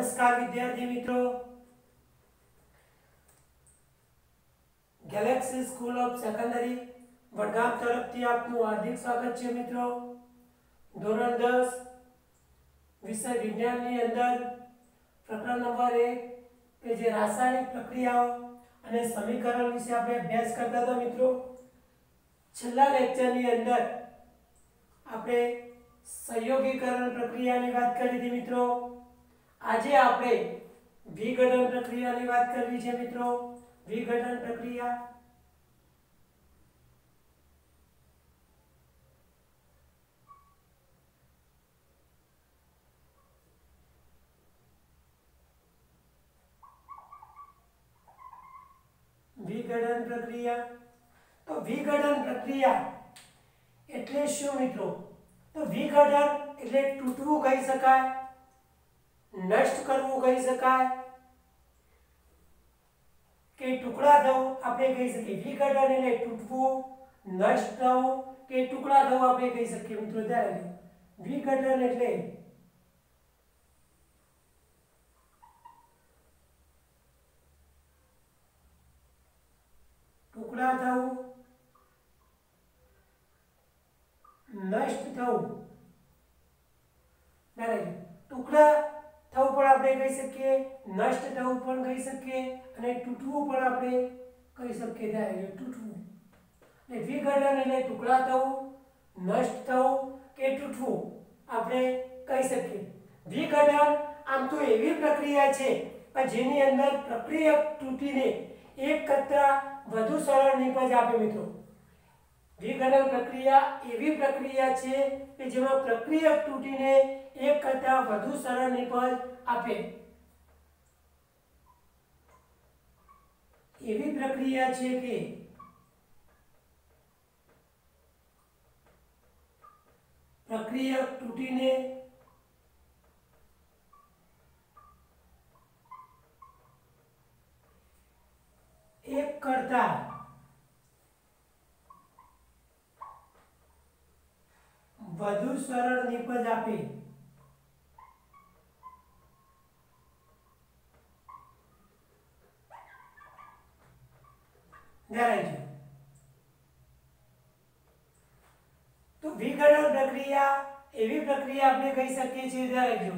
नमस्कार विद्यार्थी मित्रों, Galaxy school of secondary Vadgam તરફથી આપનું હાર્દિક સ્વાગત છે મિત્રો। ધોરણ 10 વિષય વિજ્ઞાનની અંદર પ્રકરણ નંબર 1 કે જે રાસાયણિક પ્રક્રિયાઓ અને સમીકરણ વિશે આપણે અભ્યાસ કરતા હતા મિત્રો। છેલ્લા લેક્ચરની અંદર આપણે સંયોગીકરણ પ્રક્રિયાની વાત કરી હતી મિત્રો। આજે આપણે વિઘટન પ્રક્રિયાની વાત કરવી છે મિત્રો। विघटन प्रक्रिया विघटन प्रक्रिया तो विघटन प्रक्रिया એટલે શું મિત્રો? તો વિઘટન એટલે તૂટવું કહી શકાય, નષ્ટ કરવું કહી શકાય કે ટુકડા થવું આપણે કહી શકીએ। વિઘટન એટલે તૂટવું, નષ્ટ થવું કે ટુકડા થવું આપણે કહી શકીએ મિત્રો। ત્યારે વિઘટન એટલે ટુકડા થવું, નષ્ટ થવું। ત્યારે ટુકડા થવું પણ આપણે કહી શકીએ, નષ્ટ થવું પણ કહી શકીએ અને તૂટવું પણ આપણે કહી શકીએ। ત્યારે તૂટવું એટલે વિઘટન એટલે ટુકડા થવું, નષ્ટ થવું કે તૂટવું આપણે કહી શકીએ। વિઘટન આમ તો એવી પ્રક્રિયા છે કે જેની અંદર પ્રક્રિયક તૂટીને એક કરતા વધુ સરળ નિપજ આપે મિત્રો। વિઘટન પ્રક્રિયા એવી પ્રક્રિયા છે કે જેમાં પ્રક્રિયક તૂટીને એક કરતા વધુ સરળ નિપજ આપે। એવી પ્રક્રિયા છે કે પ્રક્રિયક તૂટીને એક કરતા વધુ સરળ નિપજ આપે। तो विघटन प्रक्रिया एवी प्रक्रिया આપણે કહી શકીએ છીએ ત્યારે જો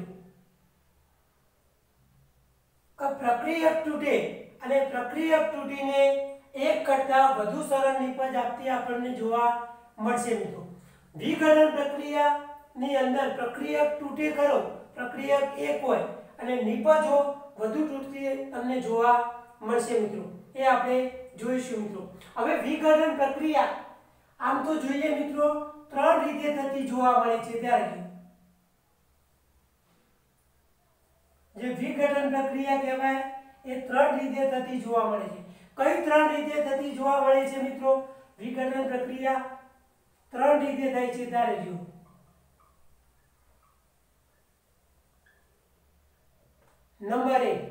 કે પ્રક્રિયક તૂટે અને પ્રક્રિયક તૂટીને એક કરતા વધુ સરળ નિપજ આપતી આપણને જોવા મળશે મિત્રો। વિઘટન પ્રક્રિયાની અંદર પ્રક્રિયક તૂટે ખરો, પ્રક્રિયક એક હોય અને નિપજો વધુ તૂટતી તમને જોવા મળશે મિત્રો। એ આપણે જોઈશું મિત્રો। હવે વિઘટન પ્રક્રિયા આમ તો જોઈએ મિત્રો ત્રણ રીતે થતી જોવા મળે છે। ત્યારે જે વિઘટન પ્રક્રિયા કહેવાય એ ત્રણ રીતે થતી જોવા મળે છે। કઈ ત્રણ રીતે થતી જોવા મળે છે મિત્રો? વિઘટન પ્રક્રિયા ત્રણ રીતે થાય છે। ત્યારે જો નંબર 1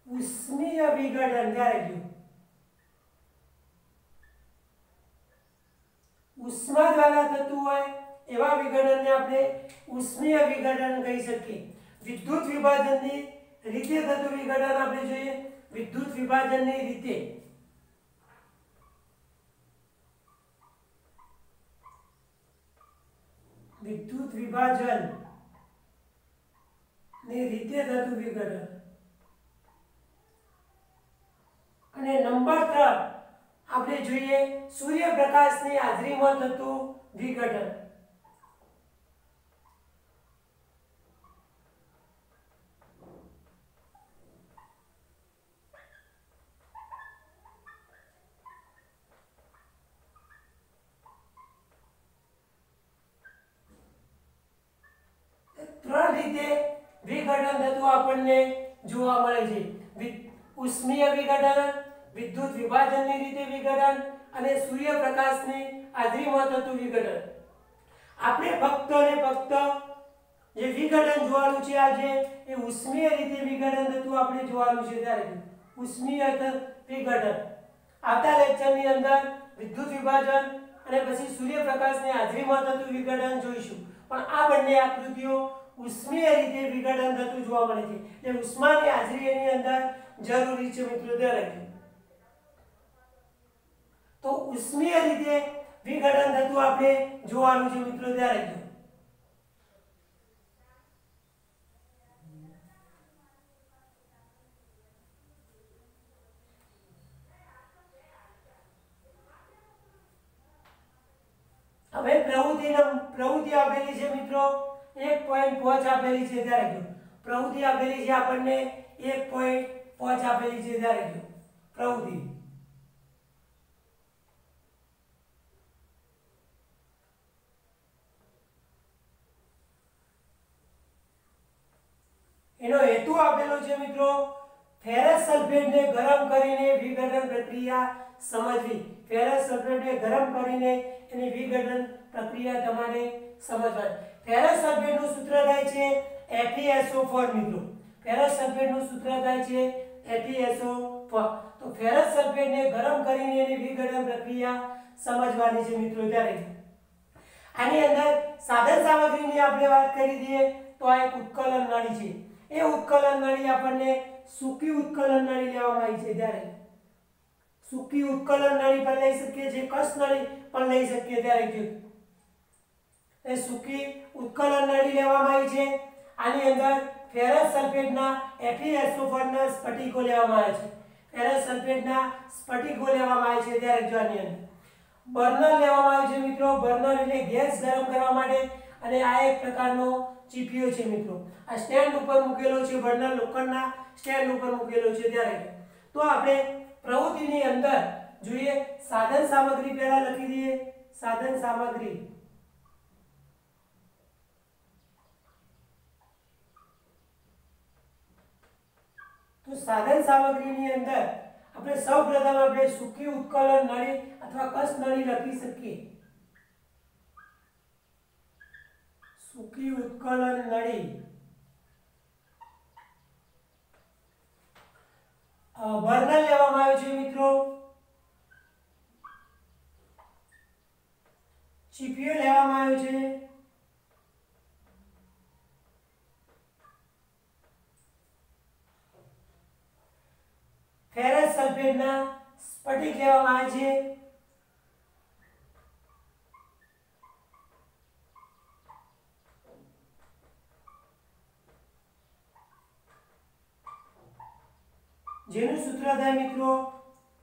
ઉષ્મીય વિઘટન। ત્યારે જો ઉષ્મા દ્વારા થતું હોય એવા વિઘટનને આપણે ઉષ્મીય વિઘટન કહી શકીએ। વિદ્યુત વિભાજનની રીતે થતું વિઘટન આપણે જોઈએ, વિદ્યુત વિભાજનની રીતે વિદ્યુત વિભાજન ની રીતે થતું વિઘટન। અને નંબર 3 આપણે જોઈએ સૂર્યપ્રકાશની હાજરીમાં થતું વિઘટન। ત્રણ રીતે વિઘટન થતું આપણને જોવા મળે છે। ઉષ્મીય વિઘટન, વિદ્યુત વિભાજનની રીતે વિઘટન અને સૂર્યપ્રકાશની હાજરીમાં થતું વિઘટન। આપણે ફક્ત ને ફક્ત જે વિઘટન જોવાનું છે આજે એ ઉષ્મીય રીતે વિઘટન થતું આપણે જોવાનું છે। ત્યારે ઉષ્મીય વિઘટન આવતા લેક્ચરની અંદર વિદ્યુત વિભાજન અને પછી સૂર્યપ્રકાશની હાજરીમાં થતું વિઘટન જોઈશું। પણ આ બંને આકૃતિઓ ઉષ્મીય રીતે વિઘટન થતું જોવા મળે છે, એટલે ઉષ્માની હાજરી એની અંદર જરૂરી છે મિત્રો, ધ્યાન રાખજો. તો ઉષ્મીય રીતે વિઘટન થતું આપણે જોવાનું છે મિત્રો, ધ્યાન રાખજો. હવે પ્રવૃત્તિ આપેલી છે મિત્રો 1.5 આપેલી છે, ધ્યાન રાખજો. પ્રવૃત્તિ આપેલી છે આપણને 1.5 આપેલી છે, ધ્યાન રાખજો. પ્રવૃત્તિ એનો હેતુ આપેલો છે મિત્રો ફેરસ સલ્ફેટને ગરમ કરીને વિઘટન પ્રક્રિયા સમજવી. ફેરસ સલ્ફેટને ગરમ કરીને એની વિઘટન પ્રક્રિયા તમારે સમજવાની. ફેરસ સલ્ફેટનું સૂત્ર થાય છે FeSO4 મિત્રો. ફેરસ સલ્ફેટનું સૂત્ર થાય છે FeSO4. તો ફેરસ સલ્ફેટને ગરમ કરીને એની વિઘટન પ્રક્રિયા સમજવાની છે મિત્રો, ત્યારે આની અંદર સાધન સામગ્રીની આપણે વાત કરી દઈએ તો આ એક ઉત્કલન નળી છે. એ ઉત્કલન નળી આપણને સૂકી ઉત્કલન નળી લેવામાં આવી છે, ત્યારે સૂકી ઉત્કલન નળી પણ લઈ શકીએ છીએ, કસ નળી પણ લઈ શકીએ, ત્યારે એ સૂકી ઉત્કલન નળી લેવામાં આવી છે. આની અંદર ફેરસ સલ્ફેટના FeSO4 ના સ્ફટિકો લેવામાં આવે છે. ફેરસ સલ્ફેટના સ્ફટિકો લેવામાં આવે છે, ત્યારે જો આની અંદર બર્નર લેવામાં આવે છે મિત્રો. બર્નર એટલે ગેસ ગરમ કરવા માટે, અને આ એક પ્રકારનો ચીપિયો છે મિત્રો. આ સ્ટેન્ડ ઉપર મૂકેલો છે, બર્નર લોખંડના સ્ટેન્ડ ઉપર મૂકેલો છે, ત્યારે તો આપણે પ્રવૃત્તિની અંદર જોઈએ સાધન સામગ્રી પહેલા લખી દઈએ. સાધન સામગ્રી તો સાધન સામગ્રીની અંદર આપણે સૌપ્રથમ આપણે સૂકી ઉત્કલન નળી અથવા કસ નળી લખી શકીએ. સૂકી ઉત્કલન નળી બર્નર લેવામાં આવ્યું છે મિત્રો. ચીપિયો લેવામાં આવ્યો છે. ફેરસ સલ્ફેટના સ્ફટિક લેવામાં આવે છે. જેનું સૂત્ર થાય મિત્રો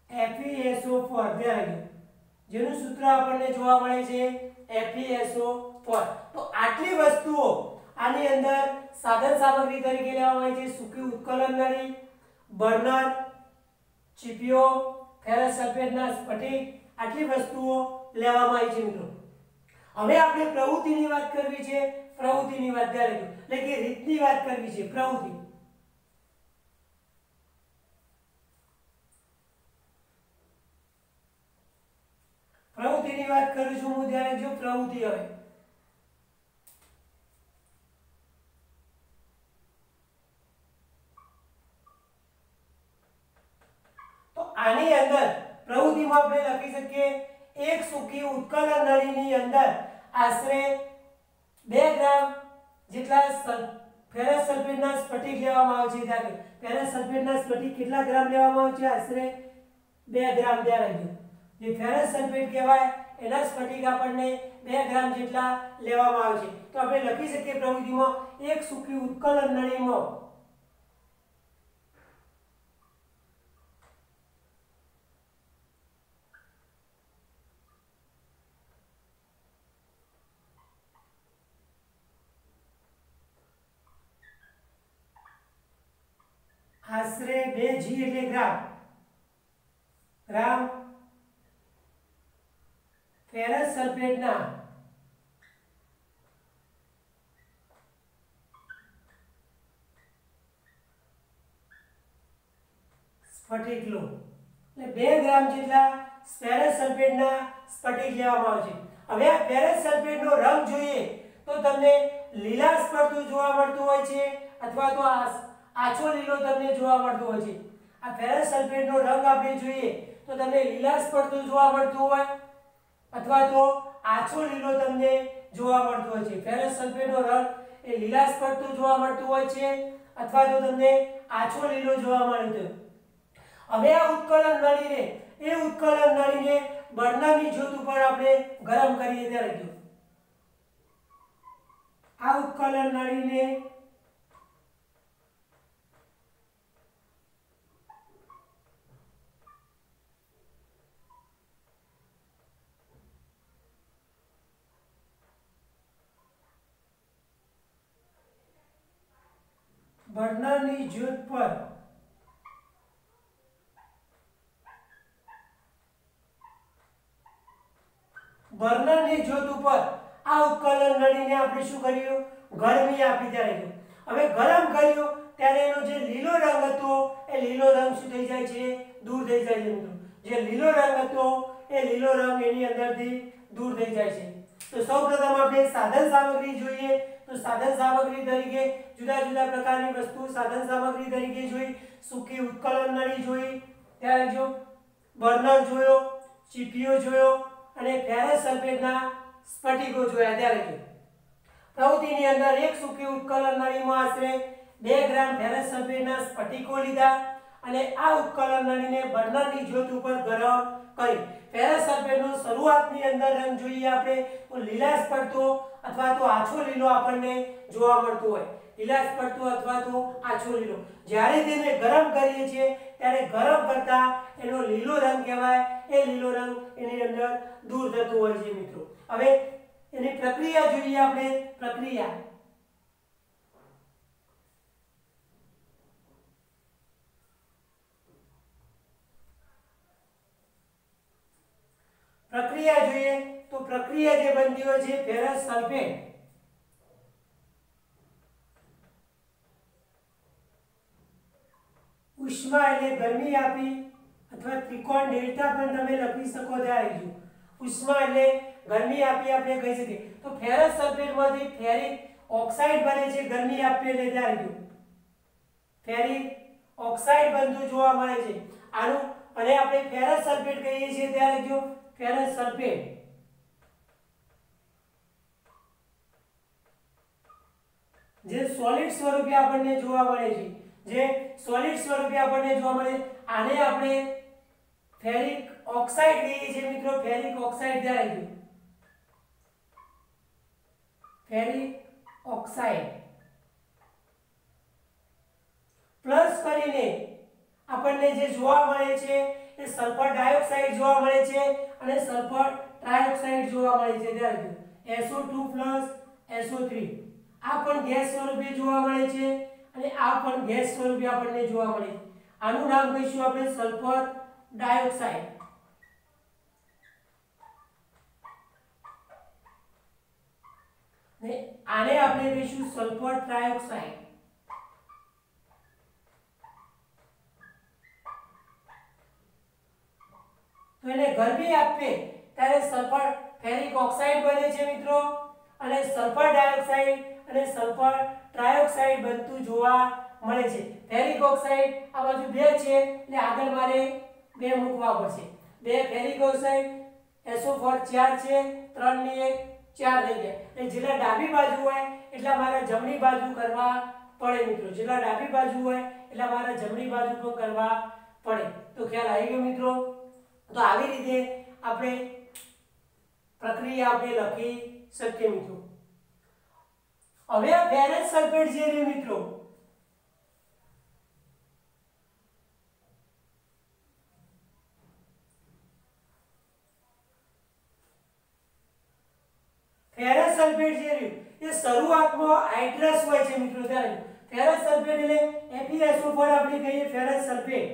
FeSO4, ધ્યાન રાખજો. જેનું સૂત્ર આપણને જોવા મળે છે FeSO4. તો આટલી વસ્તુઓ આની અંદર સાધન સામગ્રી તરીકે લેવામાં આવે છે. સૂકી ઉત્કલન નળી, બર્નર, ચીપિયો, ફેરસ સલ્ફેટના સ્ફટિક, આટલી વસ્તુઓ લેવામાં આવી છે મિત્રો. હવે આપણે પ્રવૃત્તિની વાત કરવી છે. પ્રવૃત્તિની વાત ધ્યાન રાખજો, એટલે કે રીતની વાત કરવી છે. પ્રવૃત્તિ પ્રવૃત્તિની વાત કરું છું હું, ધ્યાન રાખજો. પ્રવૃત્તિ હવે તો આની અંદર પ્રવૃત્તિમાં આપણે લખી શકીએ એક સૂકી ઉત્કલન નળીની અંદર આશરે 2 ગ્રામ જેટલા ફેરસ સલ્ફેટના સ્ફટિક લેવામાં આવે છે. ત્યારે ફેરસ સલ્ફેટના સ્ફટિક કેટલા ગ્રામ લેવામાં આવે છે? આશરે 2 ગ્રામ. ધ્યાન રાખજો. જે ફેરસ સલ્ફેટ કહેવાય એના સ્ફટિક આપણને 2 ગ્રામ જેટલા લેવામાં આવે છે. તો આપણે લખી શકીએ પ્રવૃત્તિમાં એક સૂકી ઉત્કલન નળીમાં આશરે 2 G એટલે ગ્રામ ફેરસ સલ્ફેટના સ્ફટિક લો. એટલે 2 ગ્રામ જેટલા ફેરસ સલ્ફેટના સ્ફટિક લેવામાં આવે છે. હવે આ ફેરસ સલ્ફેટનો રંગ જોઈએ તો તમને લીલાશ પડતું જોવા મળતું હોય છે, અથવા તો આછો લીલો તમને જોવા મળતો હોય છે. આ ફેરસ સલ્ફેટનો રંગ આપણે જોઈએ તો તમને લીલાશ પડતું જોવા મળતું હોય, અથવા તો આછો લીલો તમને જોવા મળતો હોય છે. ફેરસ સલ્ફેટનો રંગ એ લીલાશ પડતું જોવા મળતું હોય છે અથવા તો તમને આછો લીલો જોવા મળે છે। હવે આ ઉત્કલન નળીને બર્નરની જ્યોત ઉપર આપણે ગરમ કરીએ ત્યારે જો આ ઉત્કલન નળીને બર્નરની જ્યોત પર આ ઉત્કલન નળીને આપણે શું કર્યું ગરમી આપી ત્યારે જો હવે ગરમ કર્યો ત્યારે એનો જે લીલો રંગ હતો એ લીલો રંગ શું થઈ જાય છે દૂર થઈ જાય છે મિત્રો જે લીલો રંગ હતો એ લીલો રંગ એની અંદરથી દૂર થઈ જાય છે। તો સૌપ્રથમ આપણે સાધન સામગ્રી જોઈએ તો સાધન સામગ્રી તરીકે જુદા જુદા પ્રકારની વસ્તુ સાધન સામગ્રી તરીકે જોઈ સૂકી ઉત્કલન નળી જોઈ ત્યારે જો બર્નર જોયો ચીપીઓ જોયો અને ફેરસ સલ્ફેટના સ્ફટિકો જોયા ત્યારે જો પ્રવૃત્તિની અંદર એક સૂકી ઉત્કલન નળીમાં આશરે 2 ગ્રામ ફેરસ સલ્ફેટના સ્ફટિકો લીધા અને આ ઉત્કલન નળીને બર્નરની જ્યોત ઉપર ગરમ કરી ફેરસ સલ્ફેટનો શરૂઆતની અંદર રંગ જોઈએ આપણે તો લીલાશ પડતો અથવા તો આછો લીલો આપણને જોવા મળતો હોય લીલાશ પડતો અથવા તો આછો લીલો જ્યારે તેને ગરમ કરીએ છીએ ત્યારે ગરમ કરતા એનો લીલો રંગ કહેવાય એ લીલો રંગ એની અંદર દૂર થતો હોય છે મિત્રો। હવે એની પ્રક્રિયા જોઈએ આપણે પ્રક્રિયા જોઈએ તો પ્રક્રિયા જે બનતી હોય છે ફેરસ સલ્ફેટ ઉષ્મા એટલે ગરમી આપી અથવા ત્રિકોણ ડેલ્ટા પણ તમે લખી શકો ત્યારે જો ઉષ્મા એટલે ગરમી આપી આપણે કહી શકીએ તો ફેરસ સલ્ફેટમાંથી ફેરિક ઓક્સાઇડ બને છે ગરમી આપી એટલે ત્યારે જો ફેરિક ઓક્સાઇડ બનતું જોવા મળે છે આનું અને આપણે ફેરસ સલ્ફેટ કહીએ છીએ ત્યારે જો ફેરસ સલ્ફેટ જે સોલિડ સ્વરૂપે આપણને જોવા મળે છે આને આપણે ફેરિક ઓક્સાઇડ કહીએ છીએ મિત્રો ફેરિક ઓક્સાઇડ ત્યારે જો ફેરિક ઓક્સાઇડ પ્લસ કરીને આપણને જે જોવા મળે છે એ સલ્ફર ડાયોક્સાઇડ જોવા મળે છે અને સલ્ફર ટ્રાયોક્સાઇડ જોવા મળે છે ત્યારે SO2 SO3 આ પણ ગેસ સ્વરૂપે જોવા મળે છે અને આ પણ ગેસ સ્વરૂપે આપણને જોવા મળે છે આનું નામ કહીશું આપણે સલ્ફર ડાયોક્સાઇડ ને આને આપણે કહીશું સલ્ફર ટ્રાયોક્સાઇડ। તો એને ગરમી આપે ત્યારે સલ્ફર ફેરિક ઓક્સાઇડ બને છે મિત્રો અને સલ્ફર ડાયોક્સાઇડ અને સલ્ફર ટ્રાયોક્સાઇડ બનતું જોવા મળે છે। ફેરિક ઓક્સાઇડ આ બાજુ 2 છે એટલે આગળ મારે 2 મૂકવા પડશે 2 ફેરિક ઓક્સાઇડ SO4 4 છે 3 ની 1 4 થઈ ગયા એટલે જેટલા ડાબી બાજુ હોય એટલા મારે જમણી બાજુ કરવા પડે મિત્રો જેટલા ડાબી બાજુ હોય એટલા મારે જમણી બાજુ પણ કરવા પડે। તો ખ્યાલ આવી ગયો મિત્રો। તો આવી રીતે આપણે પ્રક્રિયા આપણે લખી શકીએ મિત્રો। હવે આ ફેરસ સલ્ફેટ જે છે મિત્રો ફેરસ સલ્ફેટ જે રહ્યું એ શરૂઆતમાં હાઇડ્રસ હોય છે મિત્રો ત્યારે ફેરસ સલ્ફેટ એટલે FeSO4 આપણે કહીએ ફેરસ સલ્ફેટ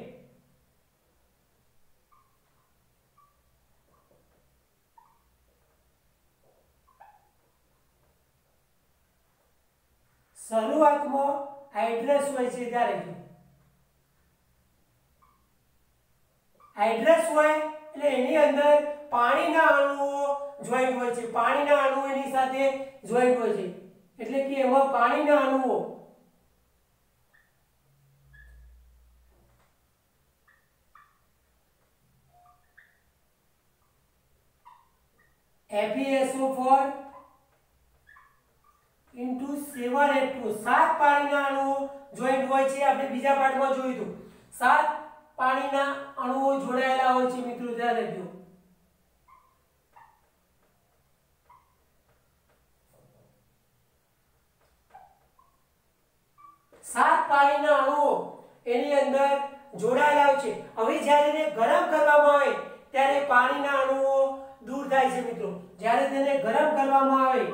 શરૂઆતમાં હાઇડ્રસ હોય છે ત્યારે હાઇડ્રસ હોય એટલે એની અંદર પાણીના અણુઓ જોઈન્ટ હોય છે પાણીના અણુઓ એની સાથે જોઈન્ટ હોય છે એટલે કે એમાં પાણીના અણુઓ FeSO4 into 7H2 સાત પાણીના અણુઓ જોઈન્ટ હોય છે. આપણે બીજા પાઠમાં જોયું હતું સાત પાણીના અણુઓ જોડાયેલા હોય છે મિત્રો, ધ્યાન રાખજો. સાત પાણીના અણુઓ એની અંદર જોડાયેલા હોય છે. હવે જ્યારે એને ગરમ કરવામાં આવે ત્યારે પાણીના અણુઓ દૂર થાય છે મિત્રો. જ્યારે તેને ગરમ કરવામાં આવે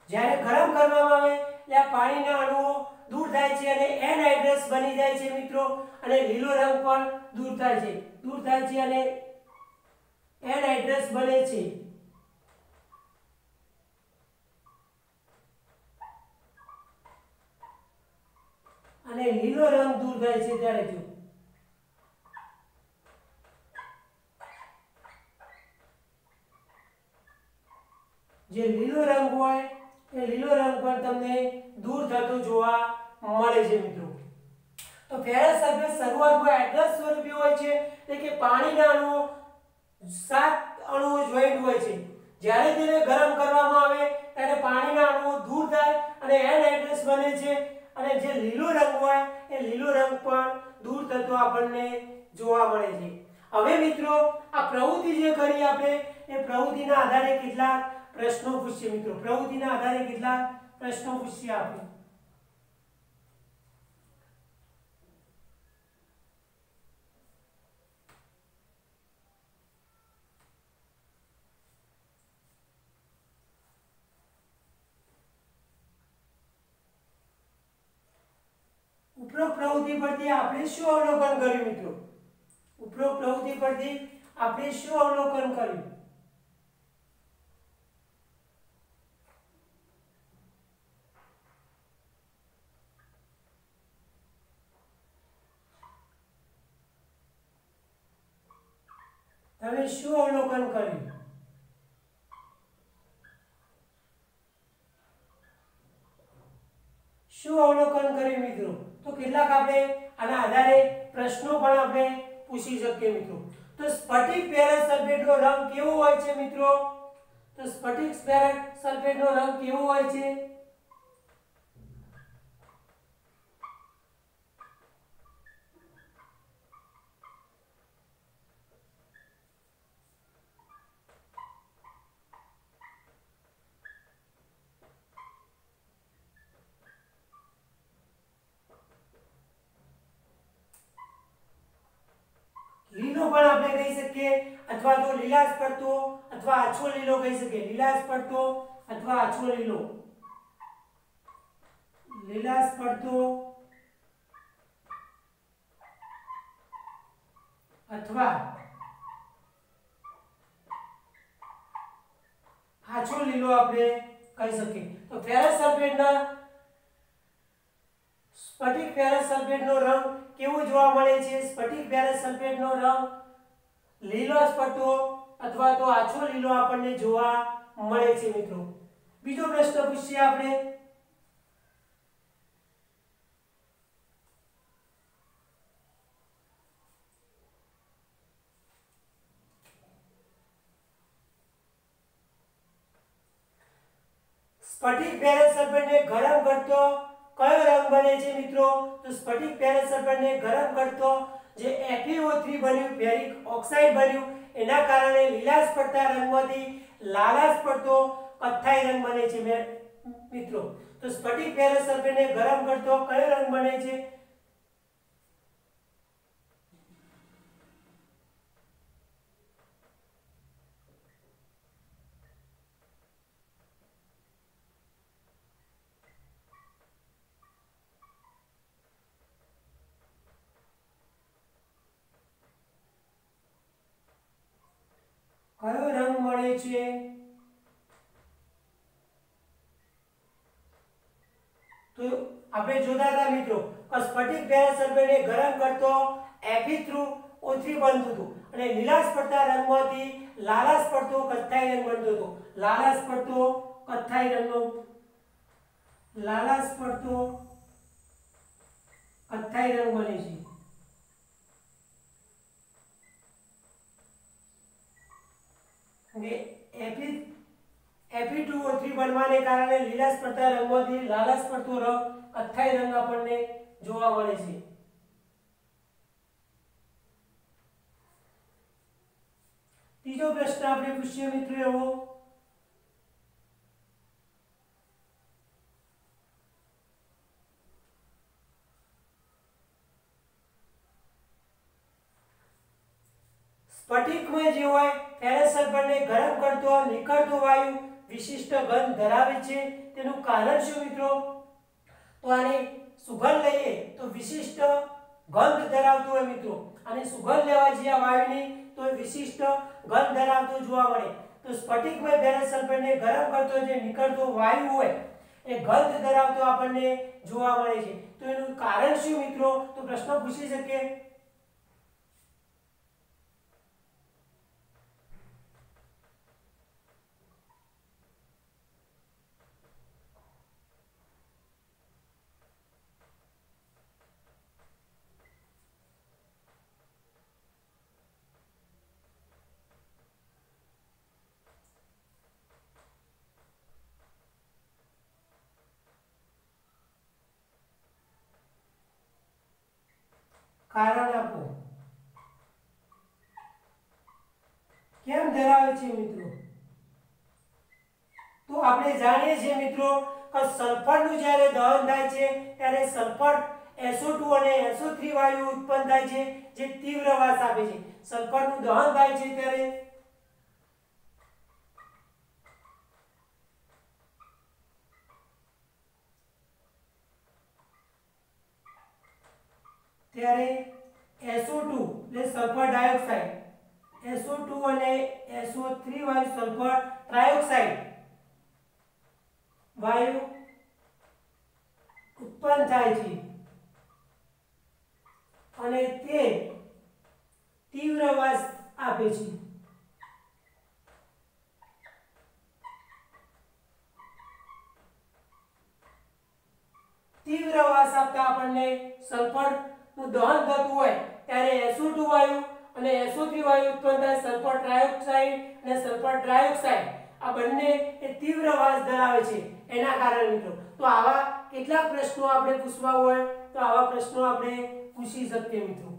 જ્યારે ગરમ કરવામાં આવે એટલે આ પાણીના અણુઓ દૂર થાય છે અને એનહાઇડ્રસ બની જાય છે મિત્રો. અને લીલો રંગ પણ દૂર થાય છે અને એનહાઇડ્રસ બને છે. અને લીલો રંગ દૂર થાય છે ત્યારે જો જે લીલો રંગ હોય એ લીલો રંગ પણ તમને દૂર થતો જોવા મળે છે મિત્રો. તો ફેરસ સલ્ફેટ શરૂઆતમાં હાઇડ્રસ સ્વરૂપે હોય છે, એટલે કે પાણીના અણુઓ સાત અણુઓ જોઈન્ટ હોય છે. જ્યારે તેને ગરમ કરવામાં આવે ત્યારે પાણીના અણુઓ દૂર થાય અને એનહાઇડ્રસ બને છે અને જે લીલો રંગ હોય એ લીલો રંગ પણ દૂર થતો આપણને જોવા મળે છે. હવે મિત્રો આ પ્રવૃત્તિ જે કરી આપણે એ પ્રવૃત્તિના આધારે કેટલાક પ્રશ્નો પૂછીએ મિત્રો. પ્રવૃત્તિના આધારે કેટલાક પ્રશ્નો પૂછીએ આપણે. ઉપરોક્ત પ્રવૃત્તિ પરથી આપણે શું અવલોકન કર્યું મિત્રો? ઉપરોક્ત પ્રવૃત્તિ પરથી આપણે શું અવલોકન કર્યું? તમે શું અવલોકન કર્યું? શું અવલોકન કર્યું મિત્રો? તો કેટલાક આપણે આના આધારે પ્રશ્નો પણ આપણે પૂછી શકીએ મિત્રો. તો સ્ફટિક ફેરસ સલ્ફેટનો રંગ કેવો હોય છે મિત્રો? તો સ્ફટિક ફેરસ સલ્ફેટનો રંગ કેવો હોય છે? લીલો પણ આપણે કહી શકીએ અથવા તો લીલાશ પડતો અથવા આછો લીલો કહી શકીએ. લીલાશ પડતો અથવા આછો લીલો. લીલાશ પડતો અથવા આછો લીલો આપણે કહી શકીએ. તો ફેરસ સલ્ફેટના સ્ફટિક ફેરસ સલ્ફેટનો રંગ કેવો જોવા મળે છે? સ્ફટિક ફેરસ સલ્ફેટનો રંગ લીલો પડતો અથવા તો આછો લીલો આપણને જોવા મળે છે મિત્રો. બીજો પ્રશ્ન પૂછીએ આપણે. સ્ફટિક ફેરસ સલ્ફેટને ગરમ કરતો કયો રંગ બને છે મિત્રો? તો સ્ફટિક ફેરસ સલ્ફેટને ગરમ કરતો જે FeO3 બન્યું, ફેરિક ઓક્સાઇડ બન્યું, એના કારણે લીલાશ પડતા રંગમાંથી લાલાશ પડતો કથ્થાઈ રંગ બને છે મિત્રો. તો સ્ફટિક ફેરસ સલ્ફેટને ગરમ કરતો કયો રંગ બને છે? કયો રંગ મળે છે? તો આપણે જોતા હતા મિત્રો કે સ્ફટિક બેરલ સલ્ફેટને ગરમ કરતો Fe થ્રુ O3 બનતું હતું અને લીલાશ પડતા રંગમાંથી લાલાશ પડતો કથ્થાઈ રંગ બનતો હતો. લાલાશ પડતો કથ્થાઈ રંગનો લાલાશ પડતો કથ્થાઈ રંગ બને છે. Fe2O3 બનવાને કારણે લીલાશ પડતા રંગમાંથી લાલાશ પડતો રંગ કથ્થાઈ રંગ આપણને જોવા મળે છે. ત્રીજો પ્રશ્ન આપણે પૂછીએ મિત્રો એવો સ્ફટિકમાં જે હોય ફેરસ સલ્ફરને ગરમ કરતો નીકળતો વાયુ વિશિષ્ટ ગંધ ધરાવે છે. તેનું કારણ શું મિત્રો? તો આની સુગંધ લઈએ તો વિશિષ્ટ ગંધ ધરાવતું હોય મિત્રો. અને સુગંધ લેવા જે આ વાયુની તો વિશિષ્ટ ગંધ ધરાવતો જોવા મળે. તો સ્ફટિકમાં ફેરસ સલ્ફરને ગરમ કરતો જે નીકળતો વાયુ હોય એ ગંધ ધરાવતો આપણને જોવા મળે છે. તો એનું કારણ શું મિત્રો? તો પ્રશ્ન પૂછી શકે. કારણ આપો. કેમ ધરાવે છે મિત્રો? તો આપણે જાણીએ છીએ મિત્રો કે સલ્ફરનું જ્યારે દહન થાય છે ત્યારે સલ્ફર SO2 અને SO3 વાયુ ઉત્પન્ન થાય છે જે તીવ્ર વાસ આપે છે. સલ્ફરનું દહન થાય છે ત્યારે SO2 એટલે સલ્ફર ડાયોક્સાઇડ, SO2 અને SO3 વાયુ સલ્ફર ટ્રાયોક્સાઇડ વાયુ ઉત્પન્ન થાય છે અને તે તીવ્ર વાસ આપે છે. તીવ્ર વાસ આપતા આપણને સલ્ફર નું દહન થતું હોય ત્યારે SO2 વાયુ અને SO3 વાયુ ઉત્પન્ન થાય. સલ્ફર ટ્રાયોક્સાઇડ અને સલ્ફર ટ્રાયોક્સાઇડ આ બંને એ તીવ્ર વાસ ધરાવે છે એના કારણે મિત્રો. તો આવા કેટલાક પ્રશ્નો આપણે પૂછવા હોય તો આવા પ્રશ્નો આપણે પૂછી શકીએ મિત્રો.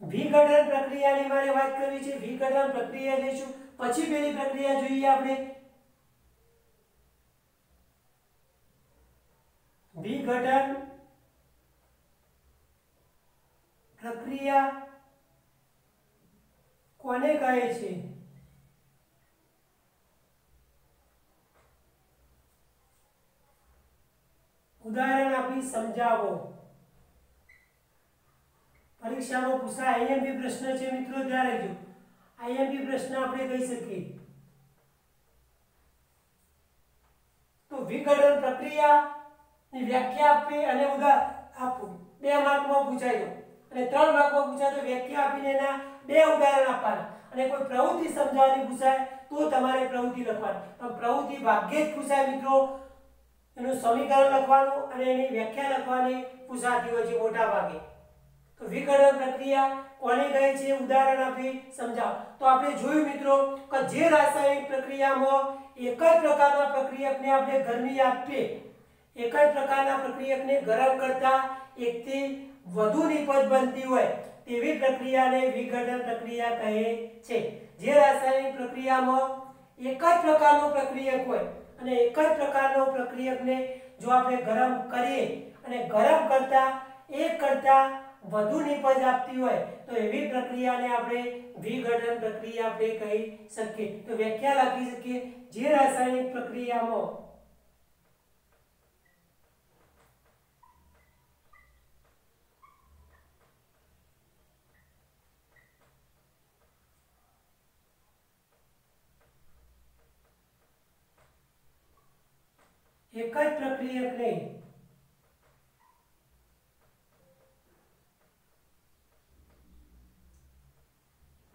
વિઘટન પ્રક્રિયાની મારે વાત કરવી છે. વિઘટન પ્રક્રિયા લઈશું પછી પેલી પ્રક્રિયા જોઈએ આપણે. વિઘટન પ્રક્રિયા કોને કહે છે? ઉદાહરણ આપી સમજાવો. પરીક્ષામાં પૂછાય આઈએમપી પ્રશ્ન છે મિત્રો, ધ્યાન રાખજો. આઈએમપી પ્રશ્ન આપણે કહી શકીએ. તો વિઘટન પ્રક્રિયાની વ્યાખ્યા આપવી અને ઉદાહરણ આપવું. 2 માર્કમાં પૂછાય અને 3 માર્કમાં પૂછાય તો વ્યાખ્યા આપીને એના 2 ઉદાહરણ આપવાના. અને કોઈ પ્રવૃત્તિ સમજાવવાની પૂછાય તો તમારે પ્રવૃત્તિ લખવાની. પણ પ્રવૃત્તિ ભાગ્યે જ પૂછાય મિત્રો. એનું સમીકરણ લખવાનું અને એની વ્યાખ્યા લખવાની પૂછાતી હોય છે મોટા ભાગે. તો વિઘટન પ્રક્રિયા કોને કહે છે? ઉદાહરણ આપી સમજાવો. તો આપણે જોયું મિત્રો કે જે રાસાયણિક પ્રક્રિયામાં એક જ પ્રકારના પ્રક્રિયકને આપણે ગરમી આપીએ, એક જ પ્રકારના પ્રક્રિયકને ગરમ કરતા એકથી વધુ નિપજ બનતી હોય તેવી પ્રક્રિયાને વિઘટન પ્રક્રિયા કહે છે. જે રાસાયણિક પ્રક્રિયામાં એક જ પ્રકારનું પ્રક્રિયક હોય અને એક જ પ્રકારનો પ્રક્રિયકને જો આપણે ગરમ કરીએ અને ગરમ કરતા એક કરતા વધુ નિપજ આપતી હોય તો એવી પ્રક્રિયાને આપણે વિઘટન પ્રક્રિયા આપણે કહી શકીએ. તો વ્યાખ્યા લખી શકીએ. જે રાસાયણિક પ્રક્રિયામાં એક જ પ્રક્રિયકને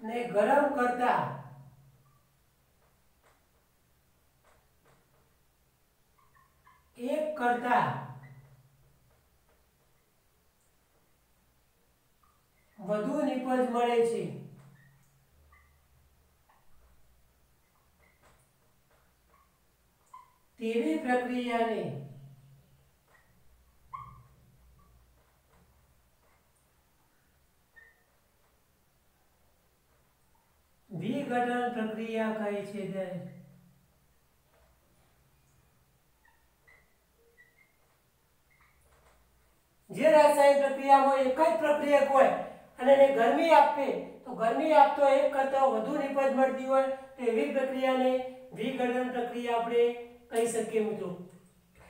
ને ગરમ કરતા એક કરતા વધુ નિપજ મળે છે. તેવી પ્રક્રિયાને વિઘટન પ્રક્રિયા કહે છે. જે રાસાયણિક પ્રક્રિયામાં એક જ પ્રક્રિયક હોય અને એને ગરમી આપે તો ગરમી આપતો એક કરતા વધુ નિપજ મળતી હોય તો એવી પ્રક્રિયાને વિઘટન પ્રક્રિયા આપણે કહી શકીએ મિત્રો.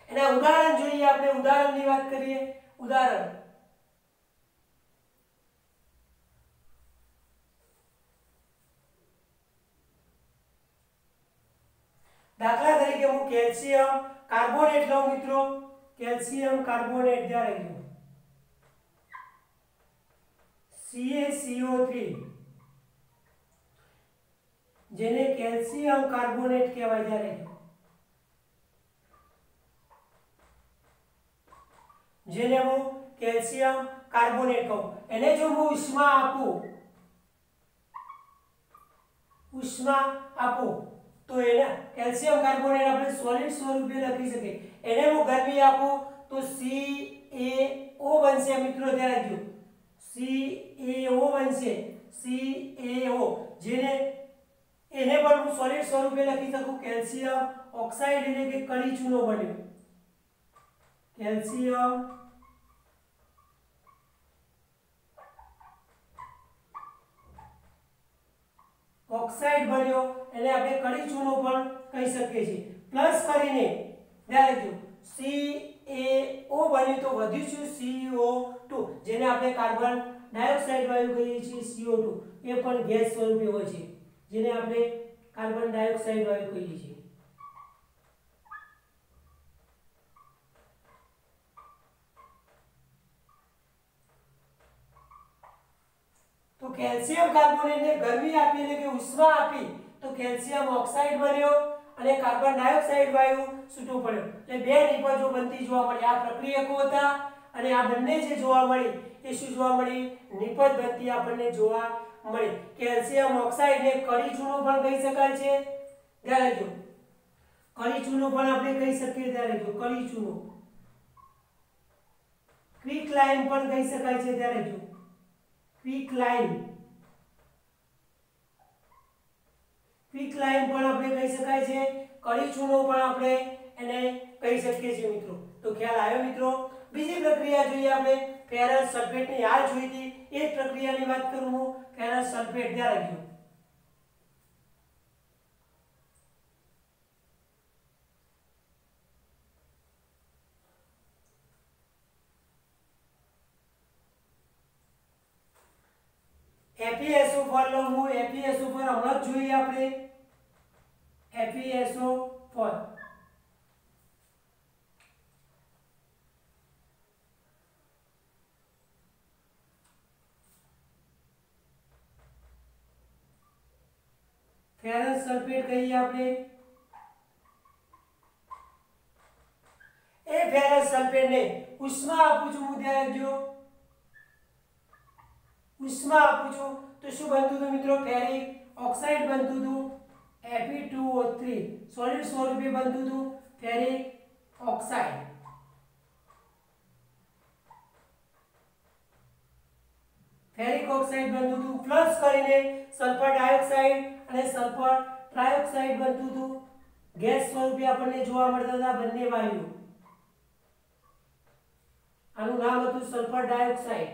એના ઉદાહરણ જોઈએ. આપણે ઉદાહરણની વાત કરીએ. ઉદાહરણ દાખલા તરીકે હું કેલ્શિયમ કાર્બોનેટ લઉં મિત્રો. કેલ્શિયમ કાર્બોનેટ જ્યારે લઉં CaCO3 જેને કેલ્શિયમ કાર્બોનેટ કહેવાય. જ્યારે જેને હું કેલ્શિયમ કાર્બોનેટ કહું એને જો હું ઉષ્મા આપું તો એને કેલ્શિયમ કાર્બોનેટ આપણે સોલિડ સ્વરૂપે લખી શકીએ. એને હું ગરમી આપું તો CaO બનશે મિત્રો. ધ્યાન રાખજો CaO બનશે. CaO જેને એને પણ હું સોલિડ સ્વરૂપે લખી શકું. કેલ્શિયમ ઓક્સાઇડ એટલે કે કડી ચૂનો બન્યો. કેલ્શિયમ ઓક્સાઇડ બન્યો એટલે આપણે કડી ચૂનો પણ કહી શકીએ છીએ. પ્લસ કરીને ધ્યાન રાખજો CaO બન્યું તો વધ્યું છે CO2 જેને આપણે કાર્બન ડાયોક્સાઇડ વાયુ કહીએ છીએ. CO2 એ પણ ગેસ સ્વરૂપે હોય છે જેને આપણે કાર્બન ડાયોક્સાઇડ વાયુ કહીએ છીએ. તો કેલ્શિયમ કાર્બોનેટને ગરમી આપી એટલે કે ઉષ્મા આપી તો કેલ્શિયમ ઓક્સાઇડ બન્યો અને કાર્બન ડાયોક્સાઇડ વાયુ છૂટો પડ્યો. એટલે બે નિપજો બનતી જોવા મળી. આ પ્રક્રિયકો હતા અને આ બંને જે જોવા મળી એ શું જોવા મળી? નિપજ બનતી આપણને જોવા મળી. કેલ્શિયમ ઓક્સાઇડને કડી ચૂનો પણ કહી શકાય છે. ધ્યાન રાખજો કડી ચૂનો પણ આપણે કહી શકીએ. ધ્યાન રાખજો કડી ચૂનો ક્વિક લાઇમ પણ કહી શકાય છે. ધ્યાન રાખજો ક્વિક લાઇમ પણ આપણે કહી શકાય છે. કડી ચૂનો પણ આપણે એને કહી શકીએ છીએ મિત્રો. તો ખ્યાલ આવ્યો મિત્રો. બીજી પ્રક્રિયા જોઈએ આપણે ફેરસ સલ્ફેટની. હાલ જોઈ હતી એ જ પ્રક્રિયાની વાત કરું હું. Ferrous sulphate. ધ્યાન રાખજો FeSO4 લઉં હું. FeSO4 હમણાં જ જોઈએ આપણે. FeSO4 ફેરસ સલ્ફેટ કહીએ આપણે. એ ફેરસ સલ્ફેટને ઉષ્મા આપું છું હું. ધ્યાન રાખજો ઉષ્મા આપું છું તો શું બનતું હતું મિત્રો? ફેરિક ઓક્સાઇડ બનતું હતું. Fe2O3 સોલિડ સ્વરૂપે બનતું હતું ફેરિક ઓક્સાઇડ. ફેરિક ઓક્સાઇડ બનતું હતું. પ્લસ કરીને સલ્ફર ડાયોક્સાઇડ અને સલ્ફર ટ્રાયોક્સાઇડ બનતું હતું. ગેસ સ્વરૂપે આપણને જોવા મળતા હતા બંને વાયુઓ. આનું નામ હતું સલ્ફર ડાયોક્સાઇડ.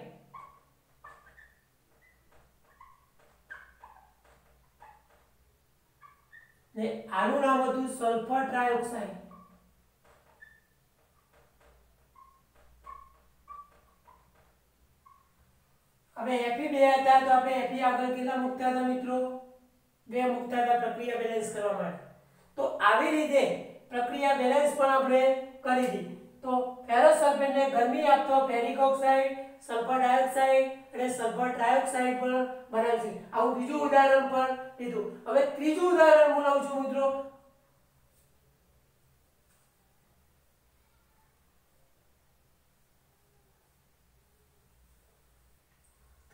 ને આનું નામ હતું સલ્ફર ટ્રાયોક્સાઇડ. હવે Fe બે હતા તો આપણે Fe આગળ કેટલા મૂકતા હતા મિત્રો? બે મૂકતા હતા પ્રક્રિયા બેલેન્સ કરવા માટે. તો આવી રીતે પ્રક્રિયા બેલેન્સ પણ આપણે કરી હતી। તો ફેરસ સલ્ફેટને ગરમી આપતો ફેરિક ઓક્સાઇડ, સલ્ફર ડાયોક્સાઇડ અને સલ્ફર ટ્રાયોક્સાઇડ પણ બનાવે છે। આવું બીજું ઉદાહરણ પણ લીધું। હવે ત્રીજું ઉદાહરણ હું લઉં છું મિત્રો।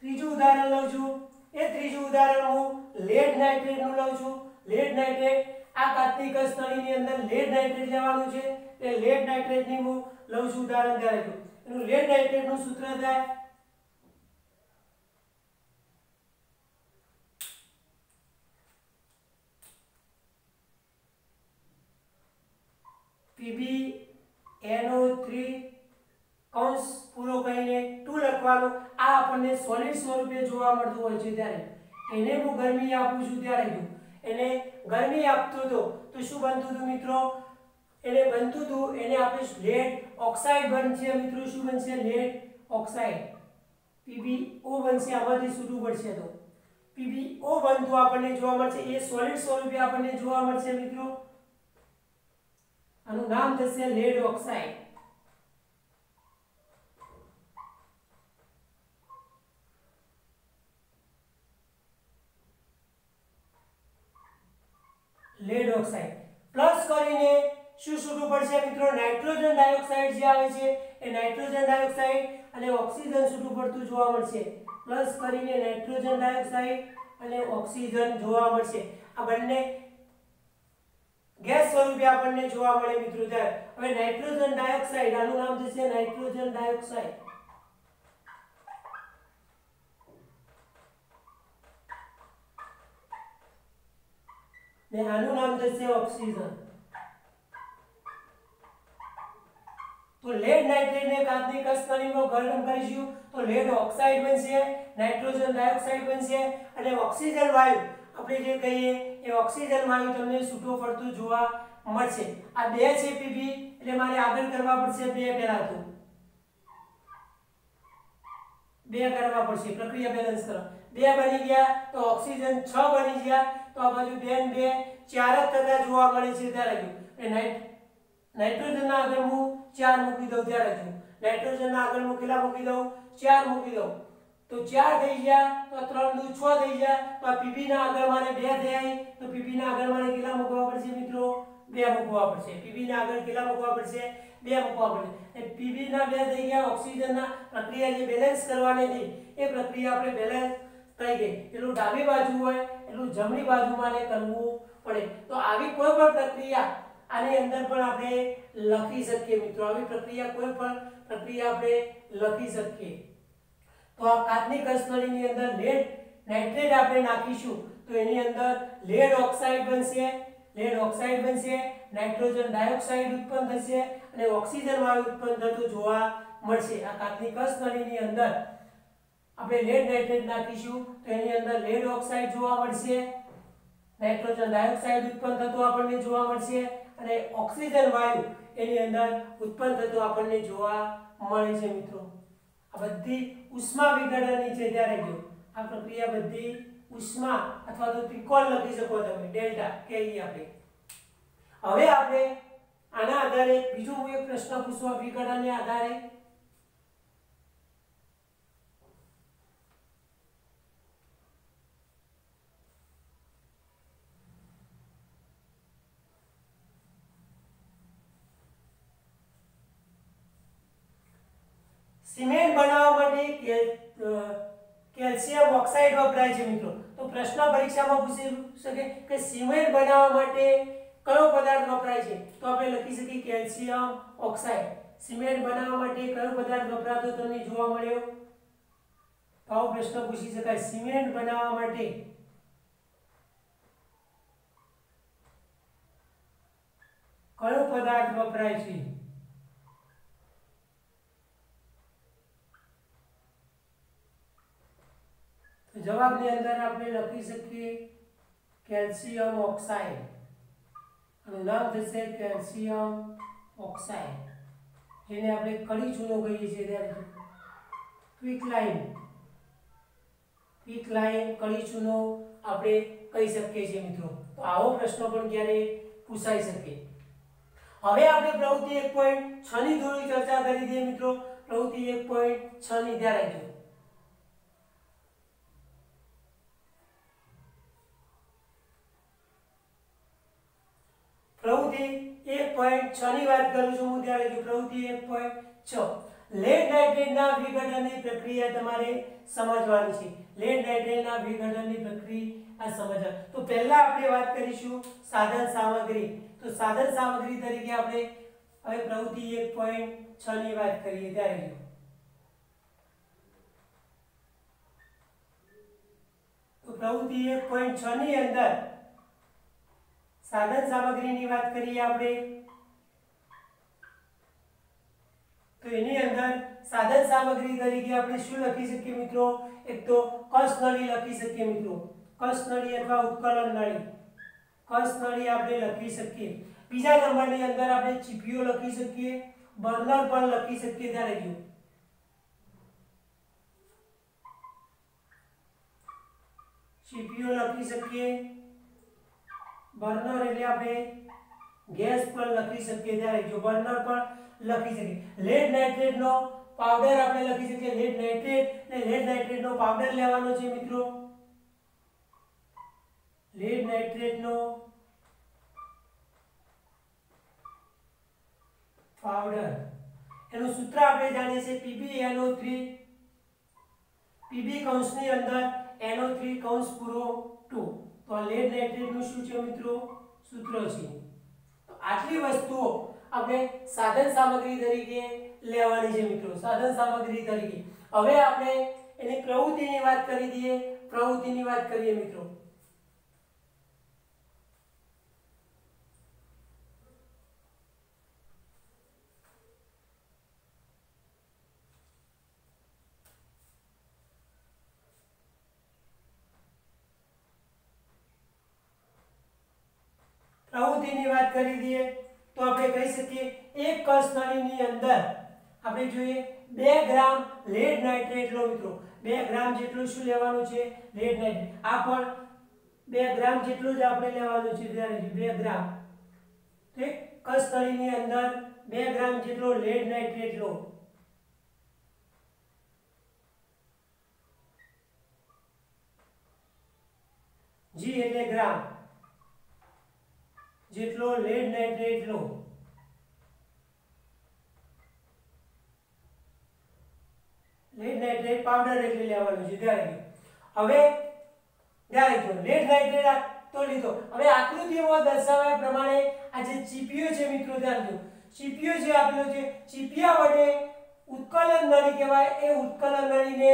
ત્રીજું ઉદાહરણ લઉં છું। એ ત્રીજું ઉદાહરણ હું લેડ નાઇટ્રેટ નું લઉં છું। લેડ નાઇટ્રેટ આ કાચની કસનળીની અંદર લેડ નાઇટ્રેટ લેવાનું છે। એ લેડ નાઇટ્રેટ ની હું લઉં છું ઉદાહરણ ધ્યાન રાખજો। એનું લેડ નાઇટ્રેટ નું સૂત્ર થાય PbNO3 કૌંસ પૂરો કરીને 2 લખવાનું। આ આપણને સોલિડ સ્વરૂપે જોવા મળતું હોય છે ત્યારે એને હું ગરમી આપું છું ત્યારે જો એને ગરમી આપતો તો શું બનતું હતું મિત્રો? એને બનતું હતું એને આપણે લેડ ઓક્સાઇડ બનશે મિત્રો। શું બનશે? લેડ ઓક્સાઇડ PbO બનશે। આમાંથી છૂટું પડશે તો PbO બનતું આપણને જોવા મળશે। એ સોલિડ સ્વરૂપે આપણને જોવા મળશે મિત્રો। આનું નામ થશે lead oxide. Lead oxide plus કરીને શું છૂટું પડશે મિત્રો? નાઇટ્રોજન ડાયોક્સાઇડ જે આવે છે એ નાઇટ્રોજન ડાયોક્સાઇડ અને ઓક્સિજન છૂટું પડતું જોવા મળશે। પ્લસ કરીને નાઇટ્રોજન ડાયોક્સાઇડ અને ઓક્સિજન જોવા મળશે। આ બંને ગેસ સ્વરૂપે આપણને જોવા મળે મિત્રો। ત્યારે હવે નાઇટ્રોજન ડાયોક્સાઇડ આનું નામ થશે નાઇટ્રોજન ડાયોક્સાઇડ ને આનું નામ થશે ઓક્સિજન। તો લેડ નાઇટ્રેટ ને કાચની કસનળીમાં ગરમ કરીશું તો લેડ ઓક્સાઇડ બનશે, નાઇટ્રોજન ડાયોક્સાઇડ બનશે અને ઓક્સિજન વાયુ આપણે જે કહીએ એ ઓક્સિજન વાયુ તમને છૂટો પડતું જોવા મળશે। આ બે છે Pb એટલે મારે આગળ કરવા પડશે બે પહેલા તો બે કરવા પડશે પ્રક્રિયા બેલેન્સ કરો। બે બની ગયા તો ઓક્સિજન 6 બની ગયા તો આ બાજુ 2 ને 2 4 જ થતા જોવા મળે છે। ત્યારે જો નાઇટ્રોજન ના આગળ હું 4 મૂકી દઉં ત્યારે જો નાઇટ્રોજન ના આગળ હું કેટલા મૂકી દઉં? 4 મૂકી દઉં તો 4 થઈ ગયા તો 3 દુ 6 થઈ ગયા તો આ Pb ના આગળ મારે 2 થાય તો Pb ના આગળ મારે કેટલા મૂકવા પડશે મિત્રો? 2 મૂકવા પડશે। Pb ના આગળ કેટલા મૂકવા પડશે? 2 મૂકવા પડશે। એ Pb ના 2 થઈ ગયા। ઓક્સિજન ના પ્રક્રિયા જે બેલેન્સ કરવાની હતી એ પ્રક્રિયા આપણે બેલેન્સ થઈ ગઈ। એટલું ડાબી બાજુ હોય એટલું જમણી બાજુ મારે કરવું પડે। તો આવી કોઈ પણ પ્રક્રિયા આની અંદર પણ આપણે લખી શકીએ મિત્રો। આવી પ્રક્રિયા કોઈ પણ પ્રક્રિયા આપણે લખી શકીએ। તો આ કાચની કસનળીની અંદર લેડ નાઇટ્રેટ આપણે નાખીશું તો એની અંદર લેડ ઓક્સાઇડ બનશે, નાઇટ્રોજન ડાયોક્સાઇડ ઉત્પન્ન થશે અને ઓક્સિજન વાયુ ઉત્પન્ન થતું જોવા મળશે। આ કાચની કસનળીની અંદર આપણે લેડ નાઇટ્રેટ નાખીશું તો એની અંદર લેડ ઓક્સાઇડ જોવા મળશે, નાઇટ્રોજન ડાયોક્સાઇડ ઉત્પન્ન થતું આપણને જોવા મળશે અને ઓક્સિજન વાયુ એની અંદર ઉત્પન્ન થતું આપણને જોવા મળે છે મિત્રો। આ બધી ઉષ્મા વિઘટનની છે। ત્યારે જો આ પ્રક્રિયા બધી ઉષ્મા અથવા તો ત્રિકોણ લખી શકો તમે ડેલ્ટા કહીએ આપણે। હવે આપણે આના આધારે બીજો હું એક પ્રશ્ન પૂછવા વિઘટનને આધારે સિમેન્ટ બનાવવા માટે કેલ્શિયમ ઓક્સાઇડ વપરાય છે મિત્રો। તો પ્રશ્ન પરીક્ષામાં પૂછી શકે કે સિમેન્ટ બનાવવા માટે કયો પદાર્થ વપરાય છે? તો આપણે લખી શકીએ કેલ્શિયમ ઓક્સાઇડ। સિમેન્ટ બનાવવા માટે કયો પદાર્થ વપરાતો તમને જોવા મળ્યો? તો આવો પ્રશ્ન પૂછી શકાય। સિમેન્ટ બનાવવા માટે કયો પદાર્થ વપરાય છે? જવાબની અંદર આપણે લખી શકીએ કેલ્શિયમ ઓક્સાઇડ। આનું નામ થશે કેલ્શિયમ ઓક્સાઇડ, જેને આપણે કડી ચૂનો કહીએ છીએ। ત્યારે ક્વિક લાઇમ કડી ચૂનો આપણે કહી શકીએ છીએ મિત્રો। તો આવો પ્રશ્ન પણ ક્યારે પૂછાઈ શકે। હવે આપણે પ્રવૃત્તિ 1.6 ની થોડી ચર્ચા કરી દઈએ મિત્રો. પ્રવૃત્તિ 1.6 ની ધ્યાન રાખજો. પ્રવૃત્તિ 1.6 ની વાત કરું છું હું. ધ્યાન રાખજો. પ્રવૃત્તિ 1.6 લેડ નાઇટ્રેટના વિઘટનની પ્રક્રિયા તમારે સમજવાની છે. લેડ નાઇટ્રેટના વિઘટનની પ્રક્રિયા સમજવા. તો પહેલા આપણે વાત કરીશું સાધન સામગ્રી. તો સાધન સામગ્રી તરીકે આપણે હવે પ્રવૃત્તિ 1.6 ની વાત કરીએ. ત્યારે તો પ્રવૃત્તિ 1.6 ની અંદર સાધન સામગ્રીની વાત કરીએ આપણે. તો એની અંદર સાધન સામગ્રી તરીકે આપણે શું લખી શકીએ મિત્રો? એક તો કસ નળી લખી શકીએ મિત્રો. કસ નળી અથવા ઉત્કલન નળી. કસ નળી આપણે લખી શકીએ. બીજા નંબરની અંદર આપણે ચીપીઓ લખી શકીએ, બર્નર પણ લખી શકીએ. ત્યારે જો ચીપીઓ લખી શકીએ, બર્નર એટલે આપણે ગેસ પણ લખી શકીએ. ત્યારે જો બર્નર પણ લખી શકીએ. લેડ નાઇટ્રેટ નો પાવડર આપણે લખી શકીએ. લેડ નાઇટ્રેટ ને લેડ નાઇટ્રેટ નો પાવડર લેવાનો છે મિત્રો. લેડ નાઇટ્રેટ નો પાવડર એનું સૂત્ર આપણે જાણીએ છીએ PbNO3. Pb કૌંસની અંદર NO3 કૌંસ પૂરો 2. તો આ લેડ નાઇટ્રેટ નું શું છે મિત્રો? સૂત્ર છે. તો આટલી વસ્તુઓ આપણે સાધન સામગ્રી તરીકે લેવાની છે મિત્રો. સાધન સામગ્રી તરીકે. હવે આપણે એની પ્રવૃત્તિની વાત કરી દઈએ. પ્રવૃત્તિની વાત કરીએ મિત્રો. પ્રવૃત્તિની વાત કરી દઈએ તો આપણે કહી શકીએ એક કસ નળીની અંદર આપણે જોઈએ 2 ગ્રામ લેડ નાઇટ્રેટ લો મિત્રો. 2 ગ્રામ જેટલું શું લેવાનું છે? Lead nitrate. આ પણ 2 ગ્રામ જેટલું જ આપણે લેવાનું છે. ત્યારે 2 ગ્રામ. તો એક કસ નળીની અંદર 2 ગ્રામ જેટલો લેડ નાઇટ્રેટ લો. જી એટલે ગ્રામ જેટલો લેડ નાઇટ્રેટ લો. લેડ નાઇટ્રેટ પાવડર એટલે લેવાનું છે. ત્યારે હવે ત્યારે જો લેડ નાઇટ્રેટ તો લીધો. હવે આકૃતિમાં દર્શાવ્યા પ્રમાણે આ જે ચીપીઓ છે મિત્રો, ત્યારે જો ચીપીઓ જે આપેલો છે, ચીપિયા વડે ઉત્કલન નળી કહેવાય. એ ઉત્કલન નળીને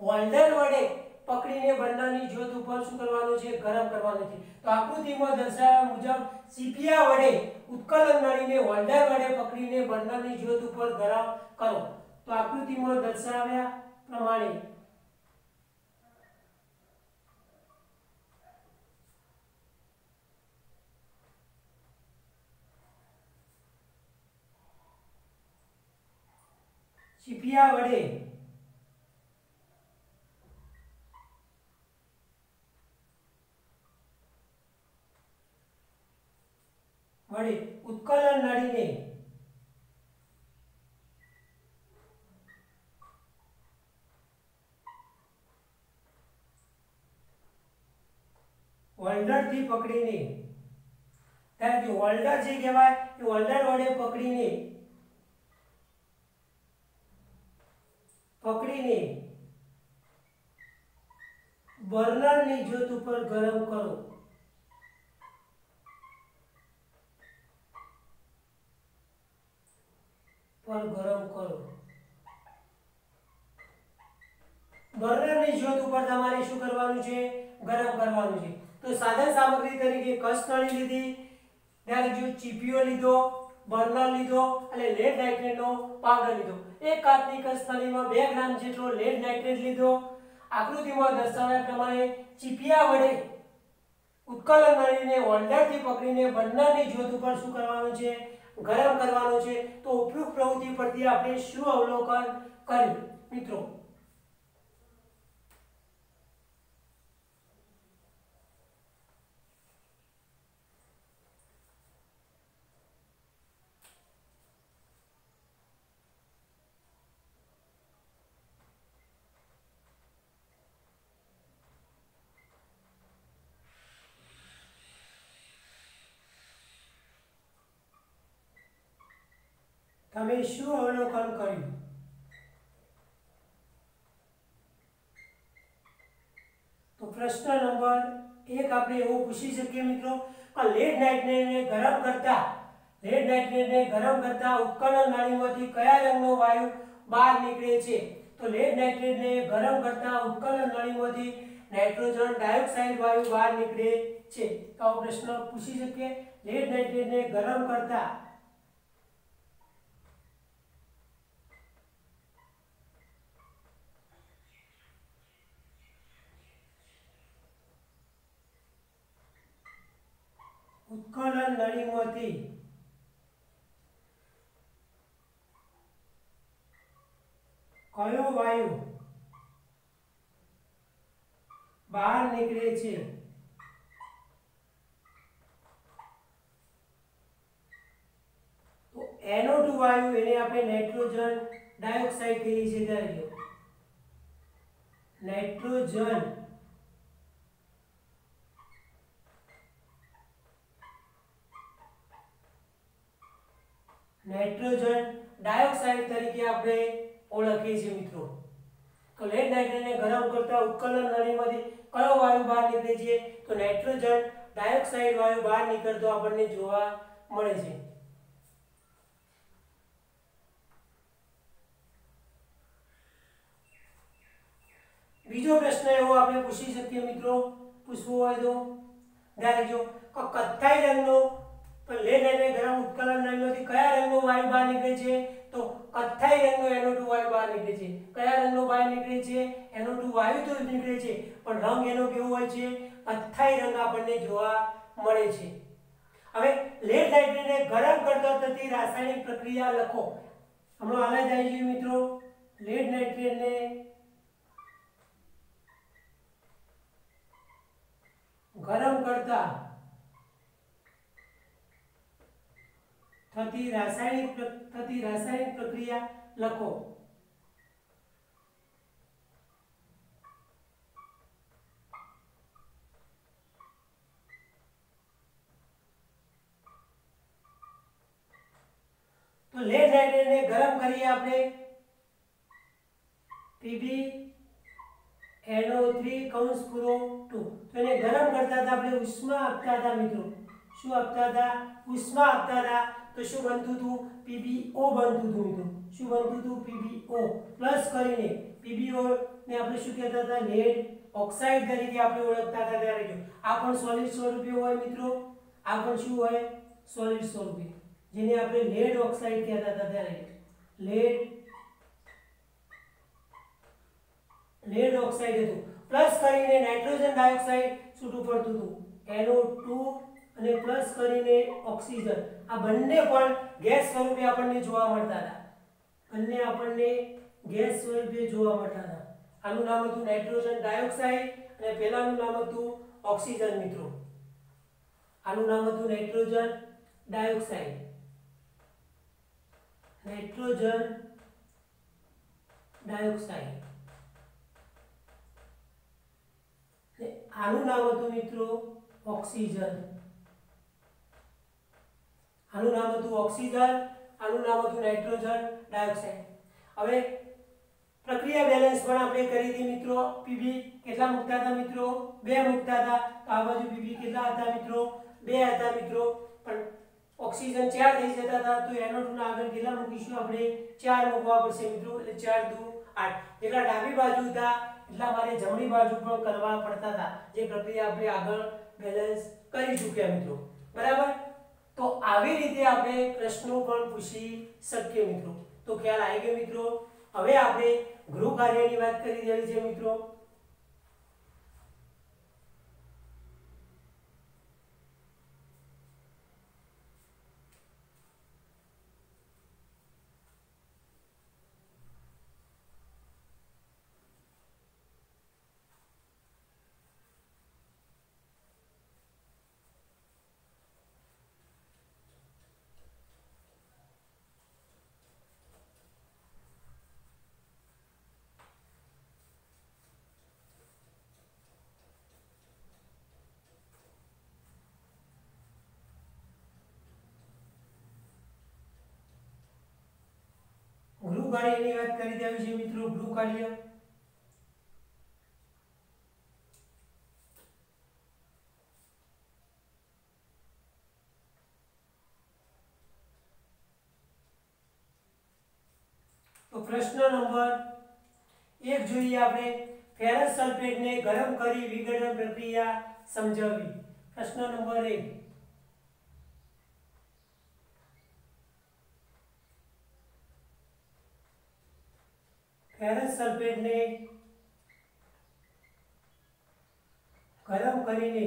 હોલ્ડર વડે પકડીને બર્નરની જ્યોત ઉપર શું કરવાનું છે? ગરમ કરવાનું છે. તો આકૃતિમાં દર્શાવ્યા મુજબ ચીપિયા વડે ઉત્કલન નળીને હોલ્ડર વડે પકડીને બર્નરની જ્યોત ઉપર ગરમ કરો. તો આકૃતિમાં દર્શાવ્યા પ્રમાણે ચીપિયા વડે ઉત્કલન નળીને હોલ્ડર થી પકડીને, ત્યારે જો હોલ્ડર જે કહેવાય એ હોલ્ડર વડે પકડીને બર્નરની જ્યોત ઉપર ગરમ કરો. બર્નરની જ્યોત ઉપર તમારે શું કરવાનું છે? ગરમ કરવાનું છે. તો સાધન સામગ્રી તરીકે કસ નળી લીધી, ત્યારે જો ચીપીઓ લીધો, બર્નર લીધો અને લેડ નાઇટ્રેટનો પાવડર લીધો. એક કાચની કસ નળીમાં 2 ગ્રામ જેટલો લેડ નાઇટ્રેટ લીધો. આકૃતિમાં દર્શાવ્યા પ્રમાણે ચીપિયા વડે ઉત્કલન નળીને હોલ્ડરથી પકડીને બર્નરની જ્યોત ઉપર શું કરવાનું છે? ગરમ કરવાનું છે. તો ઉપયુક્ત પ્રવૃત્તિ પરથી આપણે શું અવલોકન કર્યું મિત્રો? તમે શું અવલોકન કર્યું? તો પ્રશ્ન નંબર 1 આપણે એવો પૂછી શકીએ મિત્રો કે લેડ નાઇટ્રેટને ગરમ કરતા ઉત્કલન નળીમાંથી કયા રંગનો વાયુ બહાર નીકળે છે? તો લેડ નાઇટ્રેટને ગરમ કરતા ઉત્કલન નળીમાંથી નાઇટ્રોજન ડાયોક્સાઇડ વાયુ બહાર નીકળે છે. તો આ પ્રશ્ન પૂછી શકીએ. લેડ નાઇટ્રેટને ગરમ કરતા ઉત્કલન નળીમાંથી કયો વાયુ બહાર નીકળે છે? તો NO2 વાયુ, એને આપણે નાઇટ્રોજન ડાયોક્સાઇડ કહીએ છીએ. ત્યારે જો નાઇટ્રોજન ડાયોક્સાઇડ તરીકે આપણે ઓળખીએ છીએ મિત્રો. તો લેડ નાઇટ્રેટને ગરમ કરતા ઉત્કલન નળીમાંથી કયો વાયુ બહાર નીકળે છે? તો નાઇટ્રોજન ડાયોક્સાઇડ વાયુ બહાર નીકળતો આપણને જોવા મળે છે. બીજો પ્રશ્ન એવો આપણે પૂછી શકીએ મિત્રો, પૂછવો હોય તો રાખજો કે કથ્થાઈ રંગનો લેડ નાઇટ્રેટ ગરમ ઉત્કલન નળીમાંથી કયા રંગનો વાયુ બહાર નીકળે છે? તો કથ્થાઈ રંગનો NO2 વાયુ બહાર નીકળે છે. કયા રંગનો બહાર નીકળે છે? NO2 વાયુ તો નીકળે છે, પણ રંગ એનો કેવો હોય છે? કથ્થાઈ રંગ આપણને જોવા મળે છે. હવે લેડ નાઇટ્રેટને ગરમ કરતા થતી રાસાયણિક પ્રક્રિયા લખો. હમણાં હાલ જ આવી ગયું મિત્રો. લેડ નાઇટ્રેટને ગરમ કરતા થતી રાસાયણિક પ્રક્રિયા લખો. તો લેડ નાઇટ્રેટને ગરમ કરીએ આપણે PbNO3 કૌંસ પૂરો 2. તો એને ગરમ કરતા હતા આપણે, ઉષ્મા આપતા હતા મિત્રો. શું આપતા હતા? ઉષ્મા આપતા હતા. તો શું બનતું હતું? PbO બનતું હતું મિત્રો. શું બનતું હતું? PbO પ્લસ કરીને PbO ને આપણે શું કહેતા હતા? લેડ ઓક્સાઇડ તરીકે આપણે ઓળખતા હતા. ત્યારે જો આ પણ સોલિડ સ્વરૂપે હોય મિત્રો. આ પણ શું હોય? સોલિડ સ્વરૂપે, જેને આપણે લેડ ઓક્સાઇડ કહેતા હતા. ત્યારે લેડ ઓક્સાઇડ હતું. પ્લસ કરીને નાઇટ્રોજન ડાયોક્સાઇડ છૂટું પડતું હતું, NO2, અને પ્લસ કરીને ઓક્સિજન. આ બંને પણ ગેસ સ્વરૂપે આપણને જોવા મળતા હતા. આનું નામ હતું નાઇટ્રોજન ડાયોક્સાઇડ અને પહેલાનું નામ હતું ઓક્સિજન મિત્રો. આનું નામ હતું નાઇટ્રોજન ડાયોક્સાઇડ. આનું નામ હતું મિત્રો ઓક્સિજન. આનું નામ હતું નાઇટ્રોજન ડાયોક્સાઇડ. હવે પ્રક્રિયા બેલેન્સ પણ આપણે કરી હતી મિત્રો. Pb કેટલા મૂકતા હતા મિત્રો? 2 મૂકતા હતા. તો આ બાજુ Pb કેટલા હતા મિત્રો? 2 હતા મિત્રો. પણ ઓક્સિજન 4 થઈ જતા હતા. તો NO2 ના આગળ કેટલા મૂકીશું આપણે? 4 મૂકવા પડશે મિત્રો. એટલે 4 દુ 8. જેટલા ડાબી બાજુ હતા એટલા મારે જમણી બાજુ પણ કરવા પડતા હતા. જે પ્રક્રિયા આપણે આગળ બેલેન્સ કરી ચૂક્યા મિત્રો. બરાબર. તો આવી રીતે આપણે પ્રશ્નો પણ પૂછી શકીએ મિત્રો. તો ખ્યાલ આવી ગયો મિત્રો. હવે આપણે ગૃહ કાર્યની વાત કરી દેવી છે મિત્રો. ગૃહ કાર્યની વાત કરી દેવી છે મિત્રો. ગૃહ કાર્ય તો પ્રશ્ન નંબર 1 જોઈએ આપણે. ફેરસ સલ્ફેટને ગરમ કરી વિઘટન પ્રક્રિયા સમજાવવી. પ્રશ્ન નંબર 1. ફેરસ સલ્ફેટને ગરમ કરીને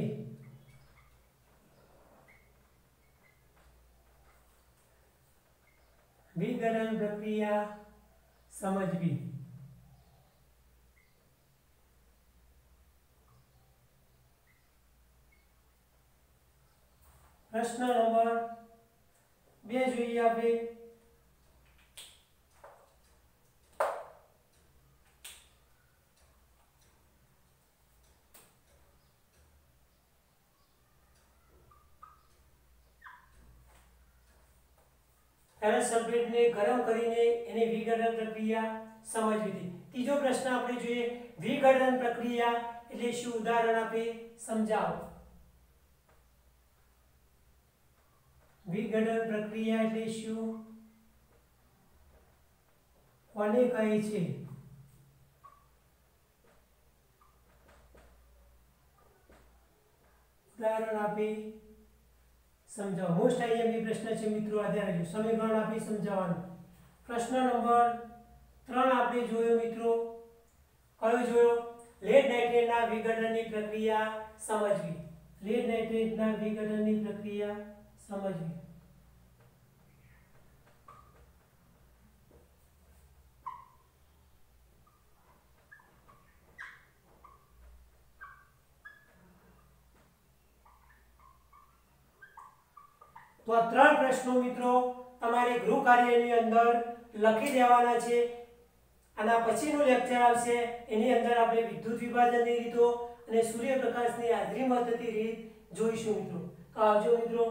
વિઘટન પ્રક્રિયા સમજવી. પ્રશ્ન નંબર 2 જોઈએ આપણે. ફેરસ સલ્ફેટને ગરમ કરીને એની વિઘટન પ્રક્રિયા સમજવી. ત્રીજો પ્રશ્ન આપણે જોઈએ. વિઘટન પ્રક્રિયા એટલે શું? ઉદાહરણ આપે સમજાવો. વિઘટન પ્રક્રિયા એટલે શું? કોને કહે છે? ઉદાહરણ આપે સમજાવો. મોસ્ટ આઈએમપી પ્રશ્ન છે મિત્રો. આધાર જો સમીકરણ આપી સમજાવવાનું. પ્રશ્ન નંબર 3 આપણે જોયો મિત્રો. કયો જોયો? લેડ નાઇટ્રેટના વિઘટનની પ્રક્રિયા સમજવી. લેડ નાઇટ્રેટના વિઘટનની પ્રક્રિયા સમજવી. તો આ 3 પ્રશ્નો મિત્રો તમારે ગૃહ કાર્યની અંદર લખી દેવાના છે. આના પછીનું લેક્ચર આવશે, એની અંદર આપણે વિદ્યુત વિભાજનની રીતો અને સૂર્યપ્રકાશની હાજરીમાં થતી રીત જોઈશું મિત્રો. તો આવજો મિત્રો.